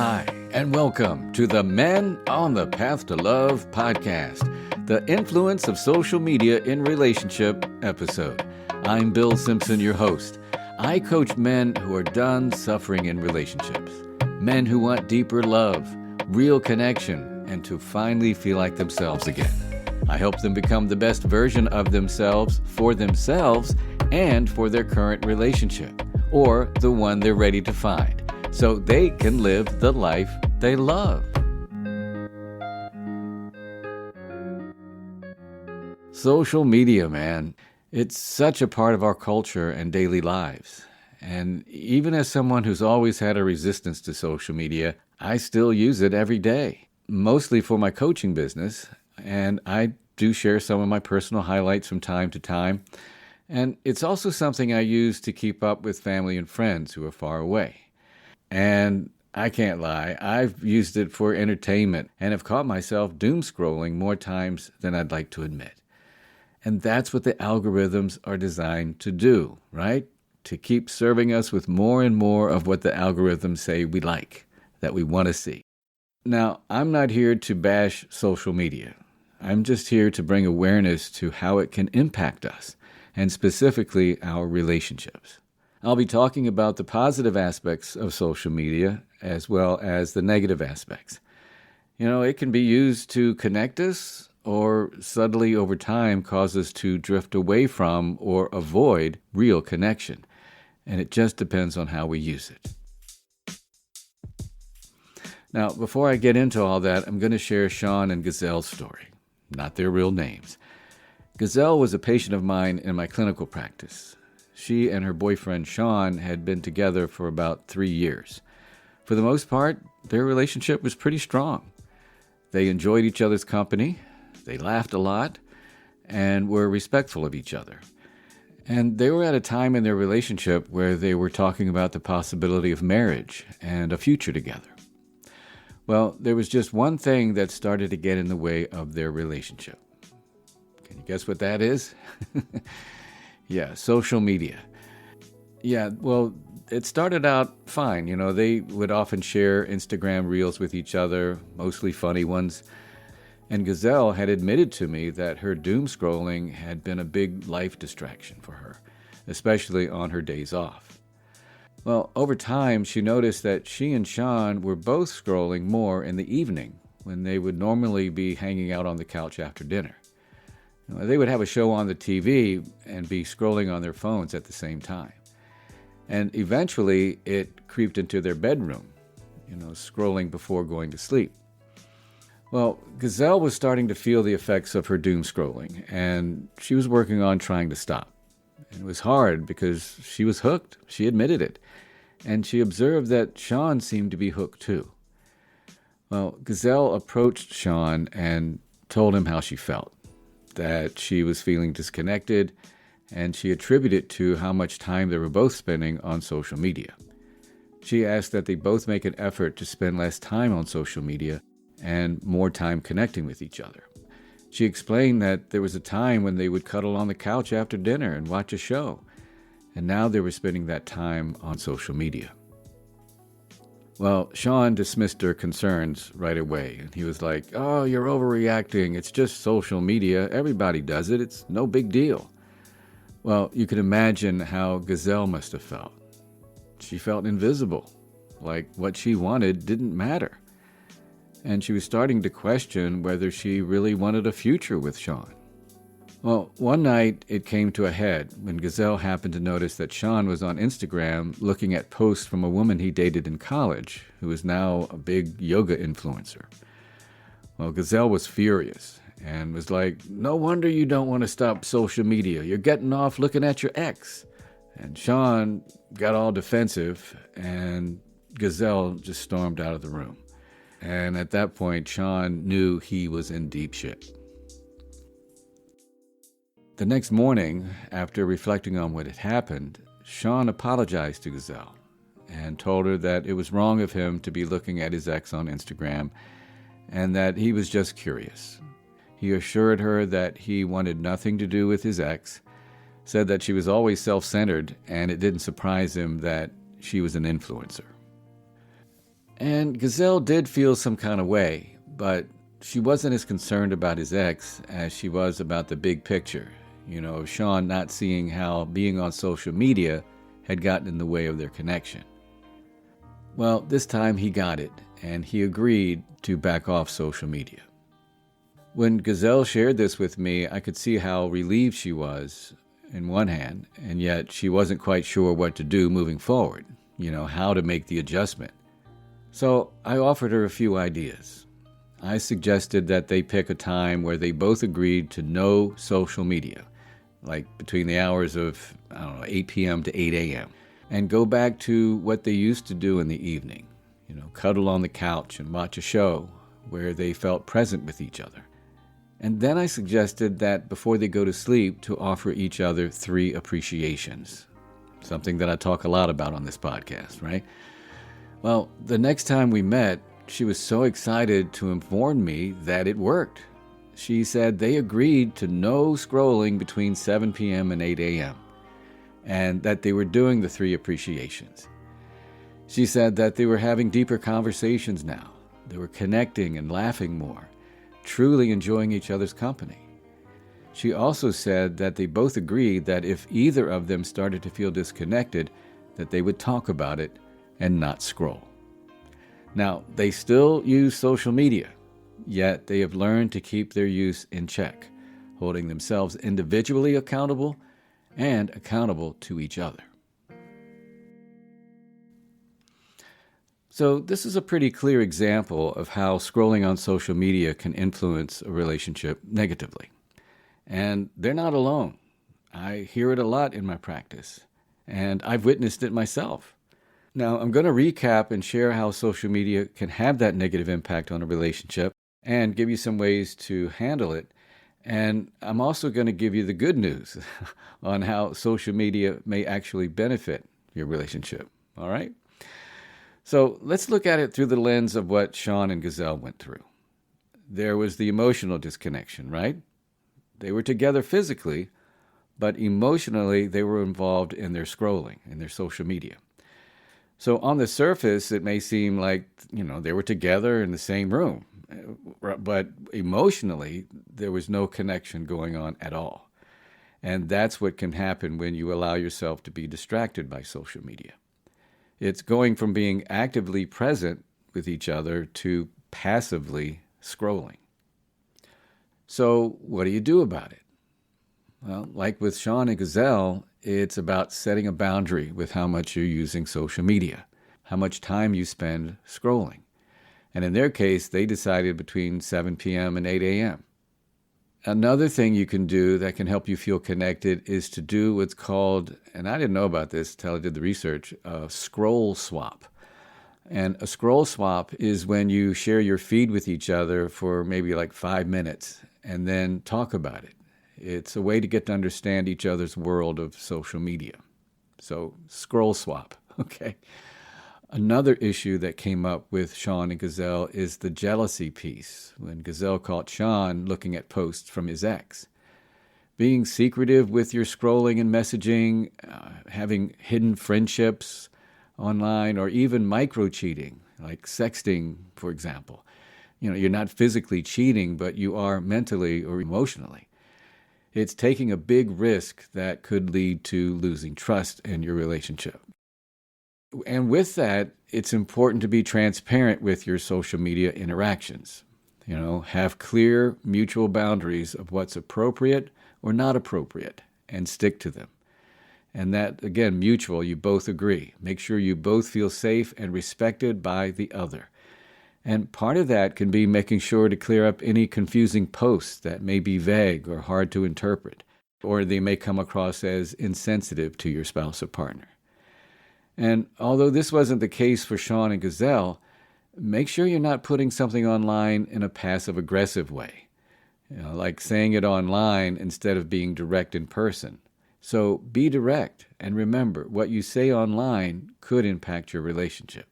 Hi, and welcome to the Men on the Path to Love podcast, the influence of social media in relationship episode. I'm Bill Simpson, your host. I coach men who are done suffering in relationships, men who want deeper love, real connection, and to finally feel like themselves again. I help them become the best version of themselves and for their current relationship, or the one they're ready to find, so they can live the life they love. Social media, man, it's such a part of our culture and daily lives. And even as someone who's always had a resistance to social media, I still use it every day, mostly for my coaching business, and I do share some of my personal highlights from time to time. And it's also something I use to keep up with family and friends who are far away. And I can't lie, I've used it for entertainment and have caught myself doom scrolling more times than I'd like to admit. And that's what the algorithms are designed to do, right? To keep serving us with more and more of what the algorithms say we like, that we want to see. Now, I'm not here to bash social media. I'm just here to bring awareness to how it can impact us, and specifically our relationships. I'll be talking about the positive aspects of social media as well as the negative aspects. You know, it can be used to connect us or subtly over time cause us to drift away from or avoid real connection. And it just depends on how we use it. Now, before I get into all that, I'm going to share Sean and Gazelle's story, not their real names. Gazelle was a patient of mine in my clinical practice. She and her boyfriend, Sean, had been together for about 3 years. For the most part, their relationship was pretty strong. They enjoyed each other's company, they laughed a lot, and were respectful of each other. And they were at a time in their relationship where they were talking about the possibility of marriage and a future together. Well, there was just one thing that started to get in the way of their relationship. Can you guess what that is? Yeah, social media. Yeah, well, it started out fine. You know, they would often share Instagram reels with each other, mostly funny ones. And Gazelle had admitted to me that her doom scrolling had been a big life distraction for her, especially on her days off. Well, over time, she noticed that she and Sean were both scrolling more in the evening when they would normally be hanging out on the couch after dinner. They would have a show on the TV and be scrolling on their phones at the same time. And eventually, it creeped into their bedroom, scrolling before going to sleep. Well, Gazelle was starting to feel the effects of her doom scrolling, and she was working on trying to stop. It was hard because she was hooked. She admitted it. And she observed that Sean seemed to be hooked too. Well, Gazelle approached Sean and told him how she felt, that she was feeling disconnected, and she attributed it to how much time they were both spending on social media. She asked that they both make an effort to spend less time on social media and more time connecting with each other. She explained that there was a time when they would cuddle on the couch after dinner and watch a show, and now they were spending that time on social media. Well, Sean dismissed her concerns right away, and he was like, "Oh, you're overreacting. It's just social media. Everybody does it. It's no big deal." Well, you can imagine how Gazelle must have felt. She felt invisible, like what she wanted didn't matter. And she was starting to question whether she really wanted a future with Sean. Well, one night it came to a head when Gazelle happened to notice that Sean was on Instagram looking at posts from a woman he dated in college, who is now a big yoga influencer. Well, Gazelle was furious and was like, "No wonder you don't want to stop social media. You're getting off looking at your ex." And Sean got all defensive, and Gazelle just stormed out of the room. And at that point, Sean knew he was in deep shit. The next morning, after reflecting on what had happened, Sean apologized to Gazelle and told her that it was wrong of him to be looking at his ex on Instagram and that he was just curious. He assured her that he wanted nothing to do with his ex, said that she was always self-centered, and it didn't surprise him that she was an influencer. And Gazelle did feel some kind of way, but she wasn't as concerned about his ex as she was about the big picture. Sean not seeing how being on social media had gotten in the way of their connection. Well, this time he got it, and he agreed to back off social media. When Gazelle shared this with me, I could see how relieved she was in one hand, and yet she wasn't quite sure what to do moving forward, how to make the adjustment. So I offered her a few ideas. I suggested that they pick a time where they both agreed to no social media, like between the hours of, 8 p.m. to 8 a.m., and go back to what they used to do in the evening, cuddle on the couch and watch a show where they felt present with each other. And then I suggested that before they go to sleep to offer each other 3 appreciations, something that I talk a lot about on this podcast, right? Well, the next time we met, she was so excited to inform me that it worked. She said they agreed to no scrolling between 7 p.m. and 8 a.m., and that they were doing the 3 appreciations. She said that they were having deeper conversations now. They were connecting and laughing more, truly enjoying each other's company. She also said that they both agreed that if either of them started to feel disconnected, that they would talk about it and not scroll. Now, they still use social media, yet they have learned to keep their use in check, holding themselves individually accountable and accountable to each other. So this is a pretty clear example of how scrolling on social media can influence a relationship negatively. And they're not alone. I hear it a lot in my practice, and I've witnessed it myself. Now, I'm going to recap and share how social media can have that negative impact on a relationship and give you some ways to handle it. And I'm also going to give you the good news on how social media may actually benefit your relationship. All right? So let's look at it through the lens of what Sean and Gazelle went through. There was the emotional disconnection, right? They were together physically, but emotionally they were involved in their scrolling, in their social media. So on the surface, it may seem like, they were together in the same room, but emotionally, there was no connection going on at all. And that's what can happen when you allow yourself to be distracted by social media. It's going from being actively present with each other to passively scrolling. So what do you do about it? Well, like with Sean and Gazelle, it's about setting a boundary with how much you're using social media, how much time you spend scrolling. And in their case, they decided between 7 p.m. and 8 a.m. Another thing you can do that can help you feel connected is to do what's called, and I didn't know about this until I did the research, a scroll swap. And a scroll swap is when you share your feed with each other for maybe like 5 minutes and then talk about it. It's a way to get to understand each other's world of social media. So scroll swap, okay? Another issue that came up with Sean and Gazelle is the jealousy piece, when Gazelle caught Sean looking at posts from his ex. Being secretive with your scrolling and messaging, having hidden friendships online, or even micro-cheating, like sexting, for example. You're not physically cheating, but you are mentally or emotionally. It's taking a big risk that could lead to losing trust in your relationship. And with that, it's important to be transparent with your social media interactions. Have clear mutual boundaries of what's appropriate or not appropriate and stick to them. And that, again, mutual, you both agree. Make sure you both feel safe and respected by the other. And part of that can be making sure to clear up any confusing posts that may be vague or hard to interpret, or they may come across as insensitive to your spouse or partner. And although this wasn't the case for Sean and Gazelle, make sure you're not putting something online in a passive-aggressive way, like saying it online instead of being direct in person. So be direct, and remember, what you say online could impact your relationship.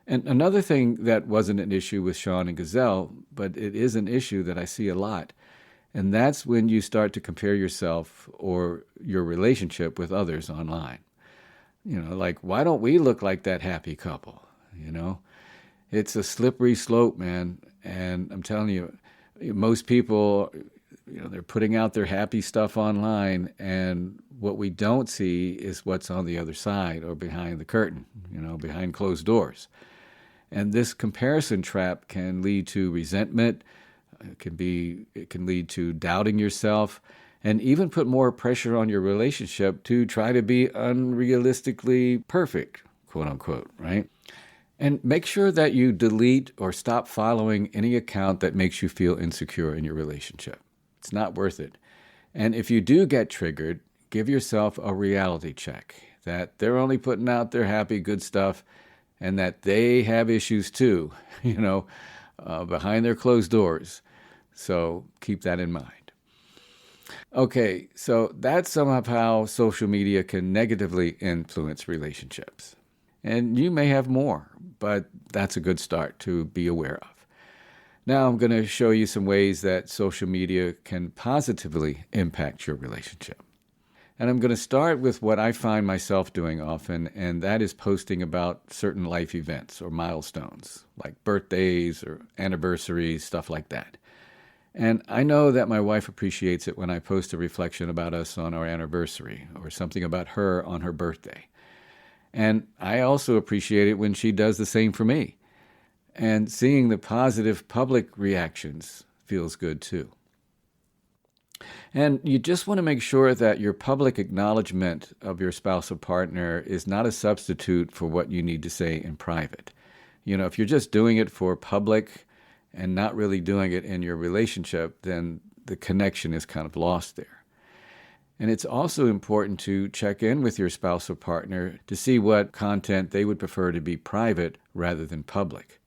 And another thing that wasn't an issue with Sean and Gazelle, but it is an issue that I see a lot, and that's when you start to compare yourself or your relationship with others online. Like, why don't we look like that happy couple? you know. It's a slippery slope, man. And I'm telling you, most people, they're putting out their happy stuff online, and what we don't see is what's on the other side or behind the curtain, behind closed doors. And this comparison trap can lead to resentment. It can lead to doubting yourself, and even put more pressure on your relationship to try to be unrealistically perfect, quote unquote, right? And make sure that you delete or stop following any account that makes you feel insecure in your relationship. It's not worth it. And if you do get triggered, give yourself a reality check that they're only putting out their happy, good stuff, and that they have issues too, behind their closed doors. So keep that in mind. Okay, so that's some of how social media can negatively influence relationships. And you may have more, but that's a good start to be aware of. Now I'm going to show you some ways that social media can positively impact your relationship. And I'm going to start with what I find myself doing often, and that is posting about certain life events or milestones, like birthdays or anniversaries, stuff like that. And I know that my wife appreciates it when I post a reflection about us on our anniversary or something about her on her birthday. And I also appreciate it when she does the same for me. And seeing the positive public reactions feels good too. And you just want to make sure that your public acknowledgement of your spouse or partner is not a substitute for what you need to say in private. If you're just doing it for public and not really doing it in your relationship, then the connection is kind of lost there. And it's also important to check in with your spouse or partner to see what content they would prefer to be private rather than public,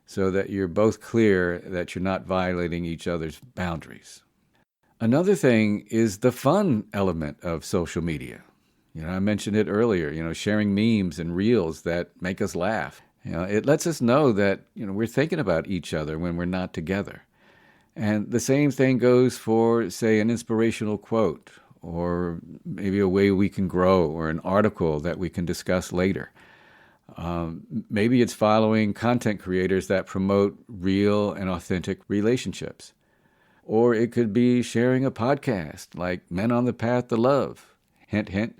so that you're both clear that you're not violating each other's boundaries. Another thing is the fun element of social media. I mentioned it earlier, sharing memes and reels that make us laugh. It lets us know that, we're thinking about each other when we're not together. And the same thing goes for, say, an inspirational quote, or maybe a way we can grow, or an article that we can discuss later. Maybe it's following content creators that promote real and authentic relationships. Or it could be sharing a podcast like Men on the Path to Love. Hint, hint.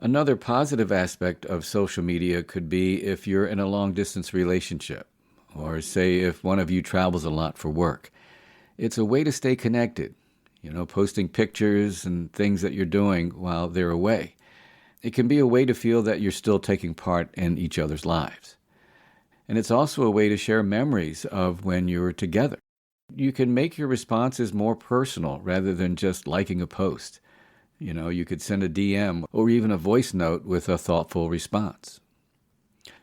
Another positive aspect of social media could be if you're in a long-distance relationship, or say if one of you travels a lot for work. It's a way to stay connected, posting pictures and things that you're doing while they're away. It can be a way to feel that you're still taking part in each other's lives. And it's also a way to share memories of when you were together. You can make your responses more personal rather than just liking a post. You could send a DM or even a voice note with a thoughtful response.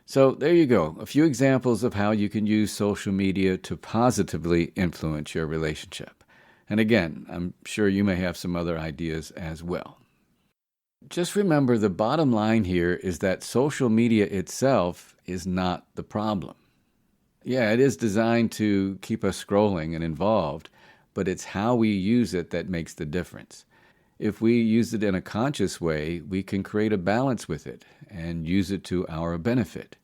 So there you go, a few examples of how you can use social media to positively influence your relationship. And again, I'm sure you may have some other ideas as well. Just remember, the bottom line here is that social media itself is not the problem. Yeah, it is designed to keep us scrolling and involved, but it's how we use it that makes the difference. If we use it in a conscious way, we can create a balance with it and use it to our benefit.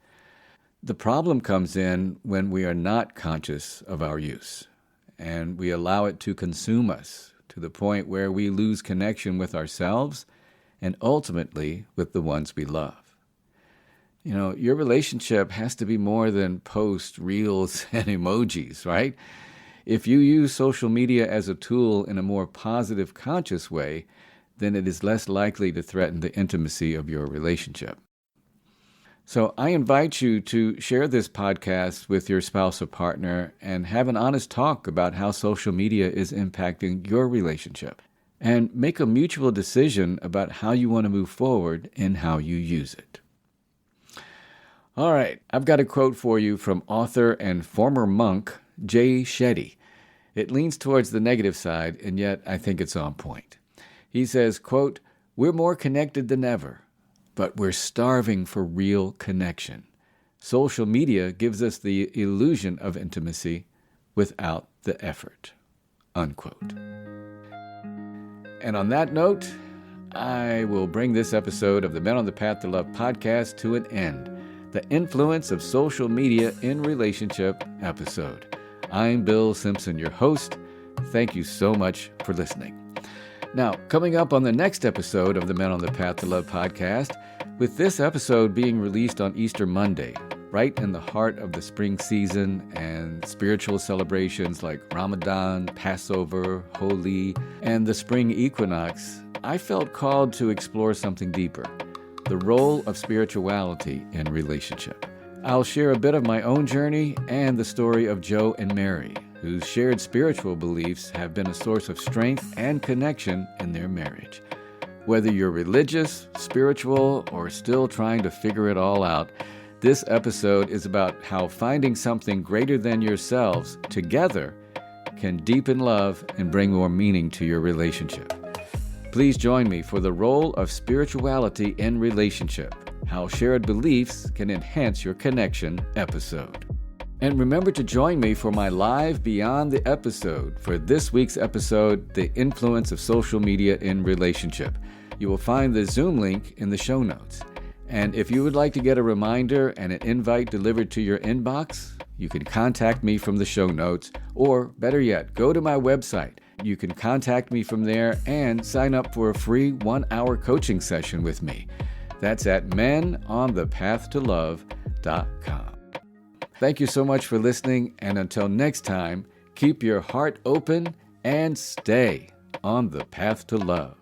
The problem comes in when we are not conscious of our use, and we allow it to consume us to the point where we lose connection with ourselves and ultimately with the ones we love. Your relationship has to be more than posts, reels, and emojis, right? If you use social media as a tool in a more positive, conscious way, then it is less likely to threaten the intimacy of your relationship. So I invite you to share this podcast with your spouse or partner and have an honest talk about how social media is impacting your relationship, and make a mutual decision about how you want to move forward and how you use it. All right, I've got a quote for you from author and former monk Jay Shetty. It leans towards the negative side, and yet I think it's on point. He says, quote, "We're more connected than ever, but we're starving for real connection. Social media gives us the illusion of intimacy without the effort." Unquote. And on that note, I will bring this episode of the Men on the Path to Love podcast to an end. the Influence of Social Media in Relationship episode. I'm Bill Simpson, your host. Thank you so much for listening. Now, coming up on the next episode of the Men on the Path to Love podcast, with this episode being released on Easter Monday, right in the heart of the spring season and spiritual celebrations like Ramadan, Passover, Holi, and the spring equinox, I felt called to explore something deeper, the role of spirituality in relationship. I'll share a bit of my own journey and the story of Joe and Mary, whose shared spiritual beliefs have been a source of strength and connection in their marriage. Whether you're religious, spiritual, or still trying to figure it all out, this episode is about how finding something greater than yourselves together can deepen love and bring more meaning to your relationship. Please join me for the role of spirituality in relationship, how shared beliefs can enhance your connection episode. And remember to join me for my live Beyond the Episode for this week's episode, The Influence of Social Media in Relationship. You will find the Zoom link in the show notes. And if you would like to get a reminder and an invite delivered to your inbox, you can contact me from the show notes, or better yet, go to my website. You can contact me from there and sign up for a free 1-hour coaching session with me. That's at menonthepathtolove.com. Thank you so much for listening, and until next time, keep your heart open and stay on the path to love.